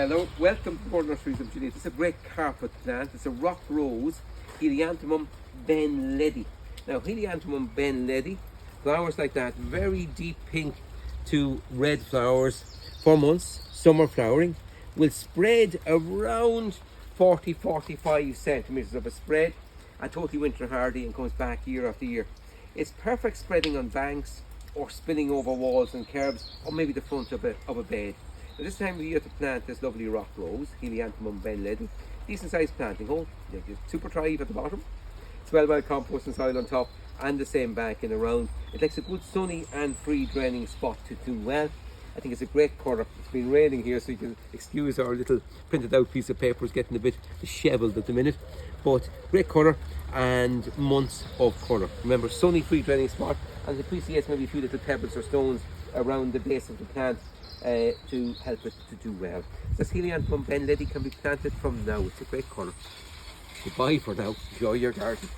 Hello, welcome to the Nurseries of Juliet. It's a great carpet plant. It's a rock rose, Helianthemum benledi. Now, Helianthemum benledi, flowers like that, very deep pink to red flowers, 4 months, summer flowering, will spread around 40-45 centimeters of a spread, and totally winter hardy and comes back year after year. It's perfect spreading on banks or spilling over walls and kerbs, or maybe the front of a bed. At this time of year to plant this lovely rock rose, Helianthemum benledi, decent sized planting hole, super thrive at the bottom, it's well compost and soil on top, and the same bank in around. It likes a good sunny and free draining spot to do well. I think it's a great colour. It's been raining here, so you can excuse our little printed out piece of paper is getting a bit dishevelled at the minute, but great colour and months of colour. Remember, sunny free draining spot, and it appreciates maybe a few little pebbles or stones around the base of the plant to help it to do well. This Helianthemum benledi can be planted from now. It's a great colour. Goodbye for now. Enjoy your garden.